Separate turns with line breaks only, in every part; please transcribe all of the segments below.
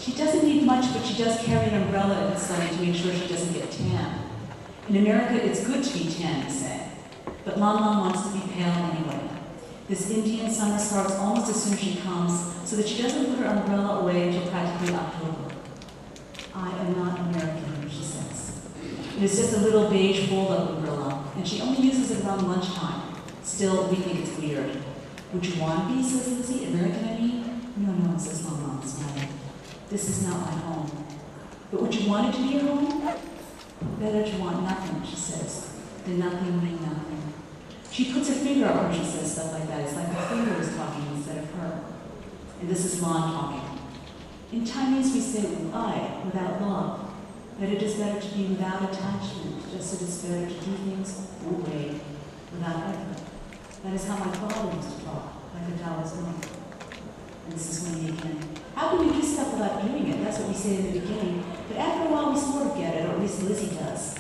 She doesn't need much, but she does carry an umbrella in the sun to make sure she doesn't get tan. In America, it's good to be tan, we say. But Lan Lan wants to be pale anyway. This Indian summer starts almost as soon as she comes, so that she doesn't put her umbrella away until practically October. I am not American, she says. It is just a little beige fold-up umbrella, and she only uses it around lunchtime. Still, we think it's weird. Would you want to be, says Lizzie, American, I mean? No, says Lan Lan, smiling. This is not my home. But would you want it to be your home? Better to want nothing, she says, than nothing mean nothing. She puts her finger up when she says stuff like that. It's like her finger is talking instead of her. And this is Lan talking. In Chinese we say I, without love, that it is better to be without attachment, just as it is better to do things wu wei, without effort. That is how my father used to talk, like a Taoist monk. And this is Winnie again. How can we do stuff without doing it? That's what we say in the beginning. But after a while we sort of get it, or at least Lizzie does.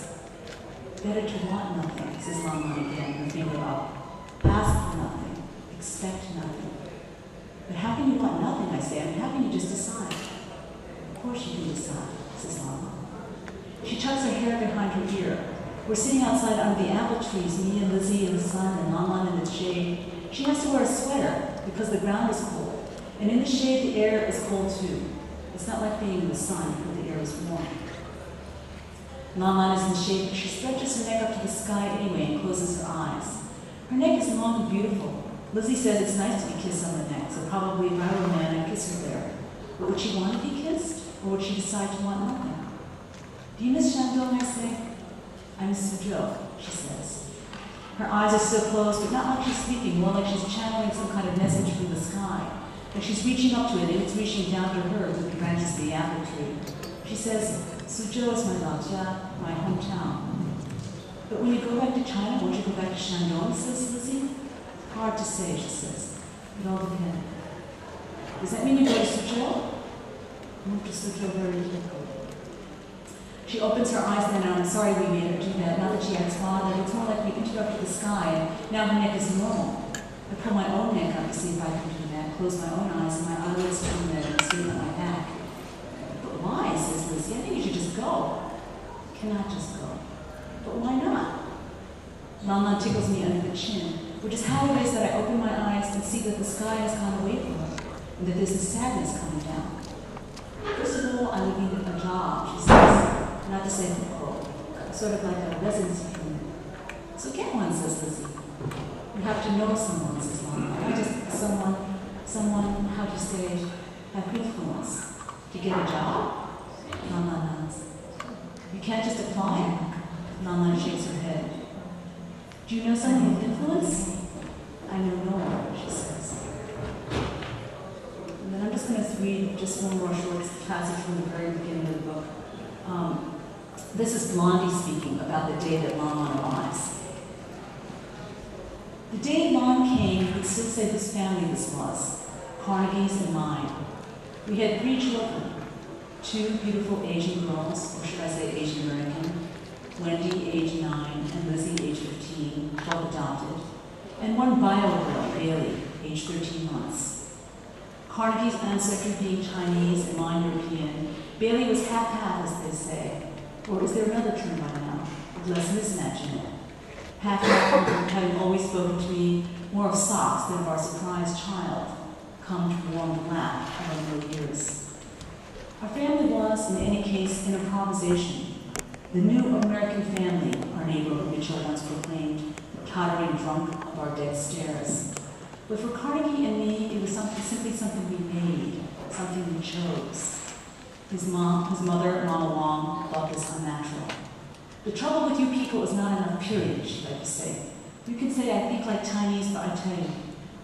Better to want nothing, says Lan Lan again, her finger up. Ask for nothing, expect nothing. But how can you want nothing, I say? I mean, how can you just decide? Of course you can decide, says Lan Lan. She tucks her hair behind her ear. We're sitting outside under the apple trees, me and Lizzie in the sun and Lan Lan in the shade. She has to wear a sweater because the ground is cold. And in the shade, the air is cold too. It's not like being in the sun, but the air is warm. Lan Lan is in the shade, but she stretches her neck up to the sky anyway and closes her eyes. Her neck is long and beautiful. Lizzie says it's nice to be kissed on the neck, so probably if I were a man, I'd kiss her there. But would she want to be kissed, or would she decide to want nothing? Do you miss Shandong, I say? I miss Suzhou, she says. Her eyes are still closed, but not like she's sleeping, more like she's channeling some kind of message from the sky. Like she's reaching up to it, and it's reaching down to her with the branches of the apple tree. She says, Suzhou is my laojia, my hometown. But when you go back to China, won't you go back to Shandong, says Lizzie? Hard to say, she says. It all depends. Does that mean you go to Suzhou? Move to Suzhou very little. She opens her eyes then, and I'm sorry we made her do that. Not that she acts bothered, it's more like we interrupted the sky, and now her neck is normal. I pull my own neck up to see if I can do that, close my own eyes, and my eyelids turn red and sleep on my back. But why, says Lizzie, I think you should just go. Cannot just go. But why not? Lan Lan tickles me under the chin, which is how it is that I open my eyes and see that the sky has gone away from her, and that there's a sadness coming down. First of all, I would need a job, she says, not to say sort of like a residency permit. So get one, says Lizzie. You have to know someone, says Lan Lan. Not just someone, how do you say, have influence. To get a job? Lan Lan nods. You can't just apply? Lan Lan shakes her head. Do you know someone with influence? I know no one, she says. And then I'm just going to read just one more short passage from the very beginning of the book. This is Blondie speaking about the day that Lan Lan arrives. The day Lan came, you could still say whose family this was, Carnegie's and mine. We had 3 children, 2 beautiful Asian girls, or should I say Asian American, Wendy, age 9, and Lizzie, age 15, both adopted, and 1 bio girl, Bailey, age 13 months. Carnegie's ancestry being Chinese and mine European, Bailey was half-half, as they say, or is there another term by now, with less mismatch in it? Half-half having always spoken to me more of socks than of our surprised child, come to warm the lap over the years. Our family was, in any case, an improvisation. The new American family, our neighbor Mitchell once proclaimed, tottering drunk up our dead stairs. But for Carnegie and me, it was simply something we made, something we chose. His mother, Mama Wong, thought this unnatural. The trouble with you people is not enough, period, she'd like to say. You can say, I think like Chinese, but I tell you,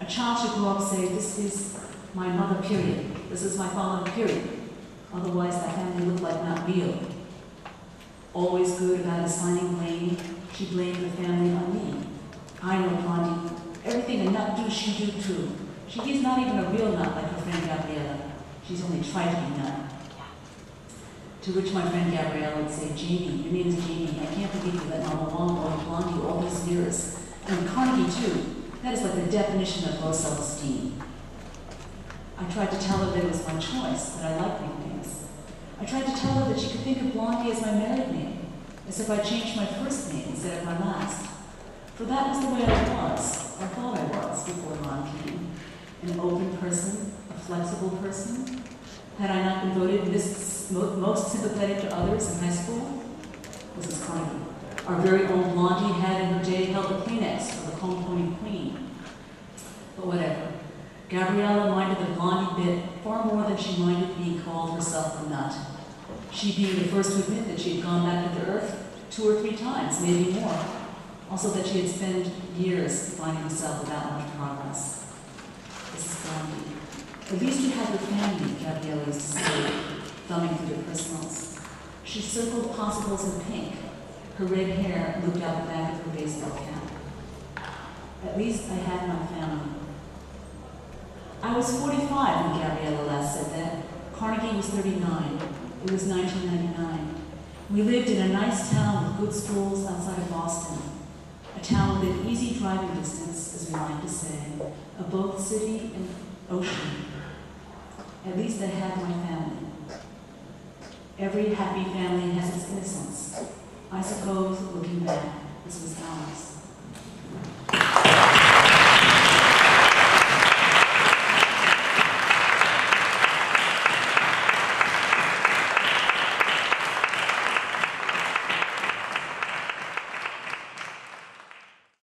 a child should grow up and say, this is my mother, period. This is my father, period. Otherwise, that family looked like not real. Always good about assigning blame, she blamed the family on me. I know Blondie. Everything a nut do, she do too. She is not even a real nut like her friend Gabriella. She's only tried to be nut. To which my friend Gabrielle would say, Jamie, your name is Jamie. I can't believe you let Mama Wong go to Blondie all these years. And Carnegie, too. That is like the definition of low self-esteem. I tried to tell her that it was my choice, that I like new things. I tried to tell her that she could think of Blondie as my married name, as if I changed my first name instead of my last. For that was the way I was, or thought I was, before Ron came. An open person, a flexible person. Had I not been voted most sympathetic to others in high school? Mrs. Carnegie. Our very own Blondie had in her day held the Kleenex for the homecoming queen. But whatever. Gabriella minded the Blondie bit far more than she minded being called herself a nut. She being the first to admit that she had gone back to the earth 2 or 3 times, maybe more. Also that she had spent years finding herself without much progress. This is Blondie. At least you have your family, Gabriella used to say, thumbing through the personals. She circled possibles in pink. Her red hair looped out the back of her baseball cap. At least I had my family. I was 45 when Gabriella last said that. Carnegie was 39. It was 1999. We lived in a nice town with good schools outside of Boston. A town within easy driving distance, as we like to say, of both city and ocean. At least I had my family. Every happy family has its innocence. I suppose, looking back, this was ours.